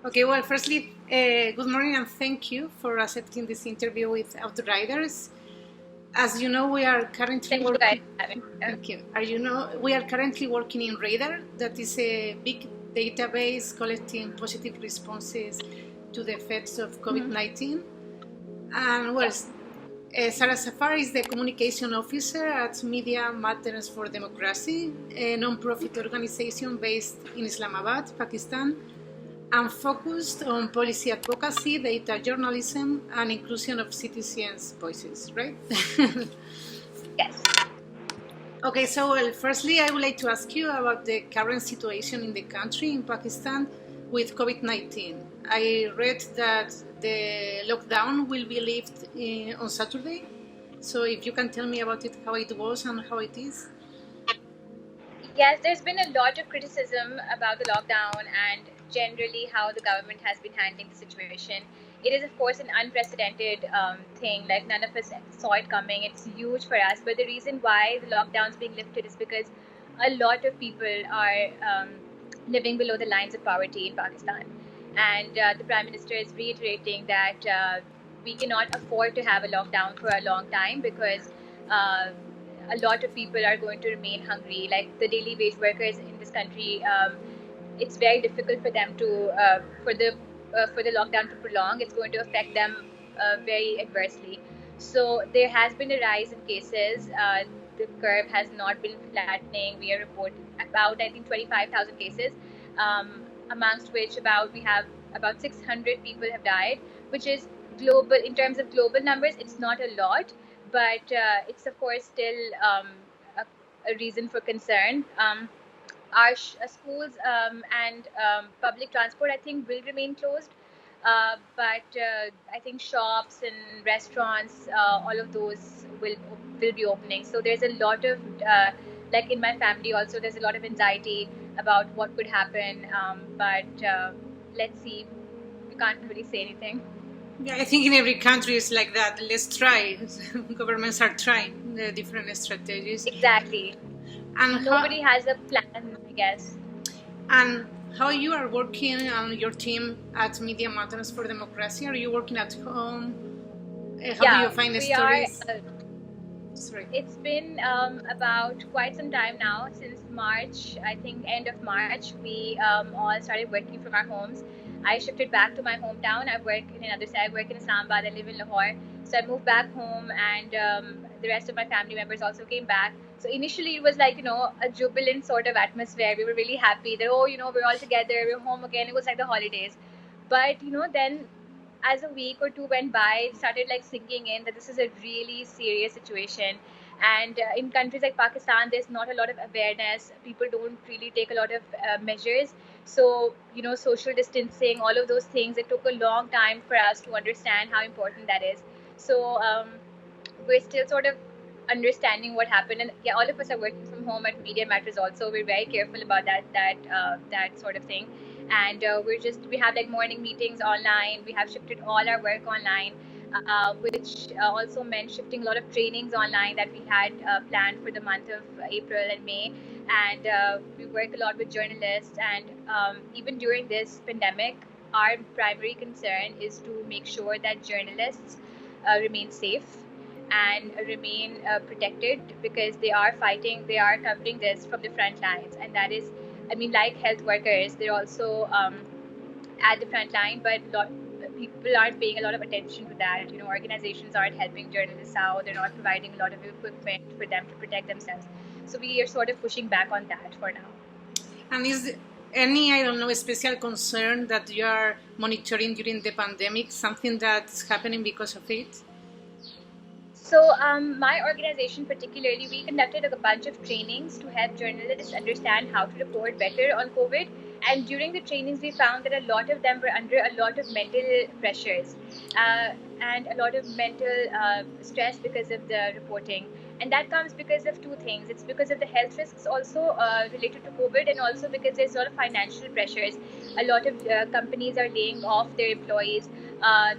Okay, well, firstly, good morning and thank you for accepting this interview with Outriders. As you know, we are currently Thank you guys working. for having me. Thank you. As you know, we are currently working in Radar, that is a big database collecting positive responses to the effects of COVID-19. And well, Sarah Safar is the communication officer at Media Matters for Democracy, a non-profit organization based in Islamabad, Pakistan, and focused on policy advocacy, data journalism, and inclusion of citizens' voices, right? Yes. Okay, so well, firstly, I would like to ask you about the current situation in the country, in Pakistan, with COVID-19. I read that the lockdown will be lifted on Saturday. So if you can tell me about it, how it was and how it is. Yes, there's been a lot of criticism about the lockdown and generally how the government has been handling the situation. It is, of course, an unprecedented thing. Like, none of us saw it coming. It's huge for us. But the reason why the lockdown's being lifted is because a lot of people are living below the lines of poverty in Pakistan. And the Prime Minister is reiterating that we cannot afford to have a lockdown for a long time because uh, a lot of people are going to remain hungry. Like the daily wage workers in this country, it's very difficult for them to for the lockdown to prolong. It's going to affect them very adversely. So there has been a rise in cases. The curve has not been flattening. We are reporting about, I think, 25,000 cases, amongst which we have about 600 people have died, which is global in terms of global numbers. It's not a lot, but it's of course still a reason for concern. Our schools and public transport, I think, will remain closed. But I think shops and restaurants, all of those will be opening. So there's a lot of like in my family also, there's a lot of anxiety about what could happen. But let's see. We can't really say anything. Yeah, I think in every country it's like that. Let's try. Governments are trying the different strategies. Exactly. And Nobody has a plan, I guess. And how you are working on your team at Media Matters for Democracy? Are you working at home? How do you find the We are. stories? Sorry. It's been about quite some time now, since March, I think end of March, we all started working from our homes. I shifted back to my hometown. I work in another side. I work in Islamabad. I live in Lahore. So I moved back home, and the rest of my family members also came back. So initially, it was like, a jubilant sort of atmosphere. We were really happy that, oh, we're all together, we're home again. It was like the holidays. But, then as a week or two went by, it started like sinking in that this is a really serious situation. And in countries like Pakistan, there's not a lot of awareness. People don't really take a lot of measures. So, social distancing, all of those things, it took a long time for us to understand how important that is. So, we're still sort of understanding what happened, and yeah, all of us are working from home at Media Matters also. We're very careful about that sort of thing. And we have like morning meetings online. We have shifted all our work online, which also meant shifting a lot of trainings online that we had planned for the month of April and May. And we work a lot with journalists, and even during this pandemic, our primary concern is to make sure that journalists remain safe and remain protected, because they are fighting, they are covering this from the front lines. And that is, I mean, like health workers, they're also at the front line, but people aren't paying a lot of attention to that. Organizations aren't helping journalists out, they're not providing a lot of equipment for them to protect themselves. So we are sort of pushing back on that for now. And is any, I don't know, special concern that you are monitoring during the pandemic, something that's happening because of it? So, my organization particularly, we conducted a bunch of trainings to help journalists understand how to report better on COVID. And during the trainings, we found that a lot of them were under a lot of mental pressures and a lot of mental stress because of the reporting. And that comes because of two things. It's because of the health risks also related to COVID, and also because there's a lot of financial pressures. A lot of companies are laying off their employees.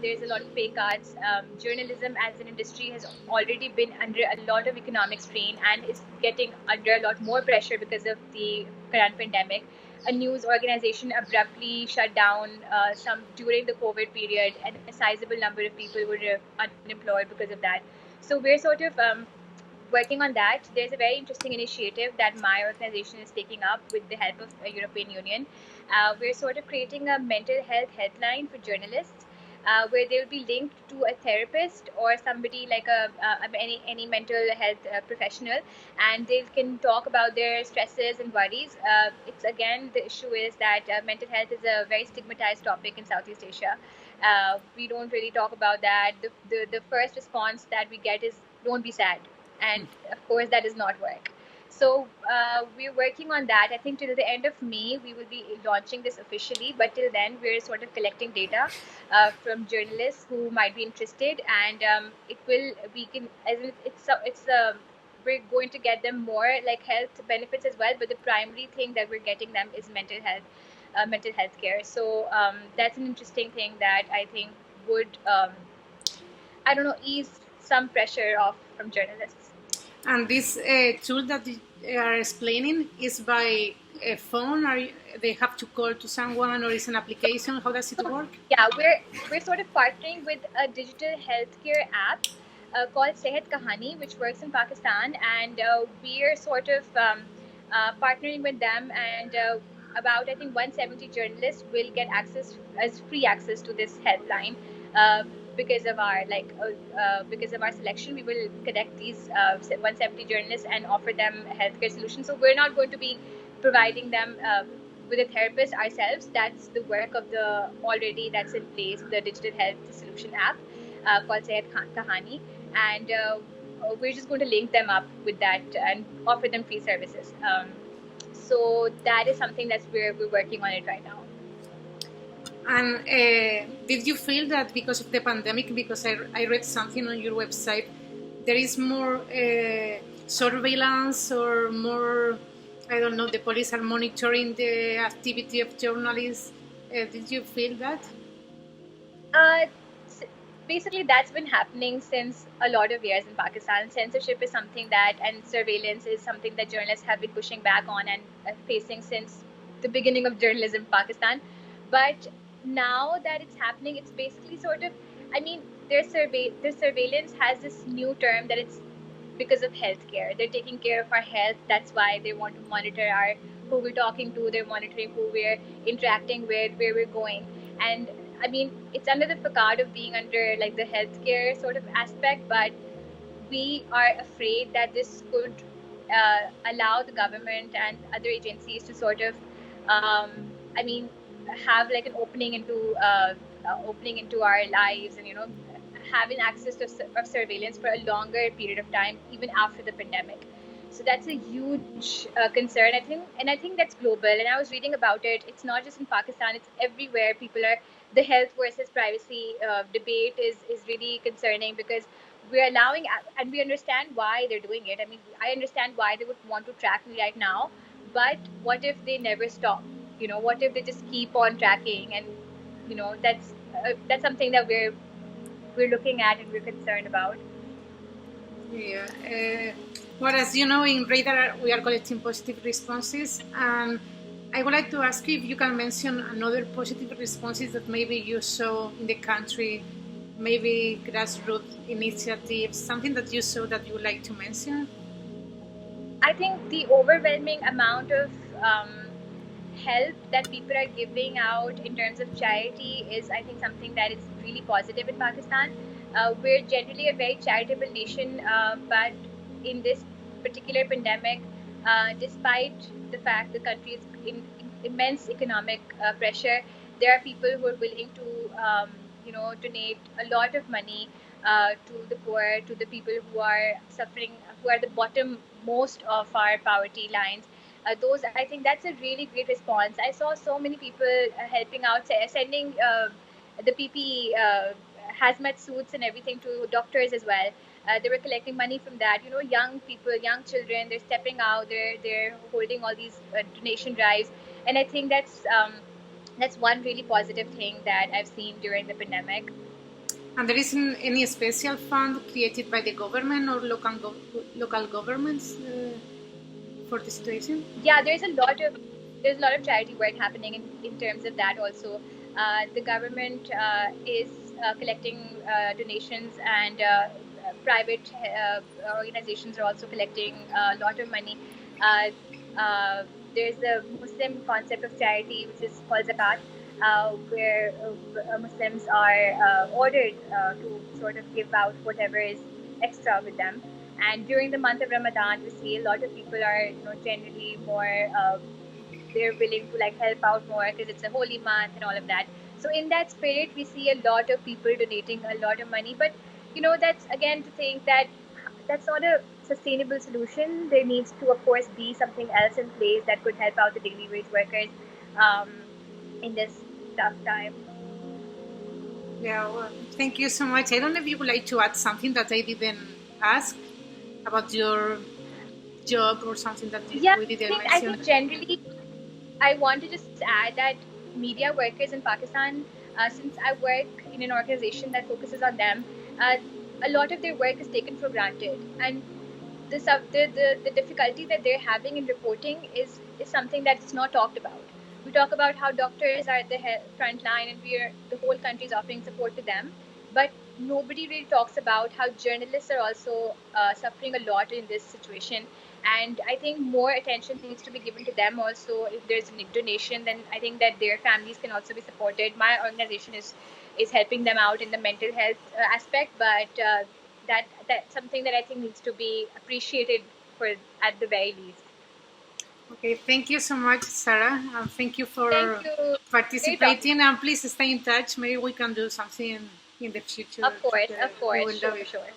There's a lot of pay cuts. Journalism as an industry has already been under a lot of economic strain and is getting under a lot more pressure because of the current pandemic. a news organization abruptly shut down some during the COVID period, and a sizable number of people were unemployed because of that. So we're sort of working on that. There's a very interesting initiative that my organization is taking up with the help of the European Union. We're sort of creating a mental health helpline for journalists, where they'll be linked to a therapist or somebody like any mental health professional, and they can talk about their stresses and worries. It's again, the issue is that mental health is a very stigmatized topic in Southeast Asia. We don't really talk about that. The first response that we get is don't be sad, and of course that does not work. So we're working on that. I think till the end of May we will be launching this officially, but till then we're sort of collecting data from journalists who might be interested, and it will we can as in, it's we're going to get them more like health benefits as well, but the primary thing that we're getting them is mental health care. So that's an interesting thing that I think would I don't know, ease some pressure off from journalists. And this tool that you are explaining is by a phone, or they have to call to someone, or is an application? How does it work? Yeah, we're sort of partnering with a digital healthcare app called Sehat Kahani, which works in Pakistan, and we're sort of partnering with them, and about I think 170 journalists will get access as free access to this helpline. Because of our because of our selection, we will connect these 170 journalists and offer them a healthcare solution. So we're not going to be providing them with a therapist ourselves. That's the work of the already that's in place, the digital health solution app called Sehat Kahani, and we're just going to link them up with that and offer them free services. So that is something that's we're working on it right now. And did you feel that because of the pandemic, because I read something on your website, there is more surveillance or more, I don't know, the police are monitoring the activity of journalists? Did you feel that? Basically, that's been happening since a lot of years in Pakistan. Censorship is something that, and surveillance is something that journalists have been pushing back on and facing since the beginning of journalism in Pakistan. But now that it's happening, it's basically sort of, I mean, their surveillance has this new term that it's because of healthcare. They're taking care of our health. That's why they want to monitor who we're talking to. They're monitoring who we're interacting with, where we're going. And I mean, it's under the facade of being under like the healthcare sort of aspect, but we are afraid that this could allow the government and other agencies to sort of, I mean, have like an opening into our lives, and having access to surveillance for a longer period of time, even after the pandemic. So that's a huge concern, I think, and I think that's global. And I was reading about it. It's not just in Pakistan; it's everywhere. The health versus privacy debate is really concerning, because we're allowing, and we understand why they're doing it. I mean, I understand why they would want to track me right now, but what if they never stop? What if they just keep on tracking? And that's something that we're looking at and we're concerned about. Yeah. Well, as you know, in Radar we are collecting positive responses, and I would like to ask you if you can mention another positive responses that maybe you saw in the country, maybe grassroots initiatives, something that you saw that you would like to mention. I think the overwhelming amount of help that people are giving out in terms of charity is, I think, something that is really positive in Pakistan. We're generally a very charitable nation, but in this particular pandemic, despite the fact the country is in immense economic pressure, there are people who are willing to, donate a lot of money to the poor, to the people who are suffering, who are the bottom most of our poverty lines. I think that's a really great response. I saw so many people helping out, sending the PPE, hazmat suits and everything to doctors as well. They were collecting money from that. Young people, young children, they're stepping out. They're holding all these donation drives, and I think that's one really positive thing that I've seen during the pandemic. And there isn't any special fund created by the government or local governments for the situation? Yeah, there's a there's a lot of charity work happening in terms of that also. The government is collecting donations, and private organizations are also collecting a lot of money. Uh, there's a Muslim concept of charity which is called zakat, where Muslims are ordered to sort of give out whatever is extra with them. And during the month of Ramadan, we see a lot of people are, generally more, they're willing to like help out more because it's a holy month and all of that. So in that spirit, we see a lot of people donating a lot of money. But that's again to think that that's not a sustainable solution. There needs to, of course, be something else in place that could help out the daily wage workers um, in this tough time. Yeah, well, thank you so much. I don't know if you would like to add something that I didn't ask about your job or something that Yeah, we didn't I mention. think generally, I want to just add that media workers in Pakistan, since I work in an organization that focuses on them, a lot of their work is taken for granted, and the difficulty that they're having in reporting is something that's not talked about. We talk about how doctors are at the front line, and the whole country is offering support to them, but nobody really talks about how journalists are also suffering a lot in this situation. And I think more attention needs to be given to them also. If there's a donation, then I think that their families can also be supported. My organization is helping them out in the mental health aspect, but that's something that I think needs to be appreciated for at the very least. Okay, thank you so much, Sarah. Thank you for Thank you. participating, and please stay in touch. Maybe we can do something in the future Of course, together. We will love sure, it. sure.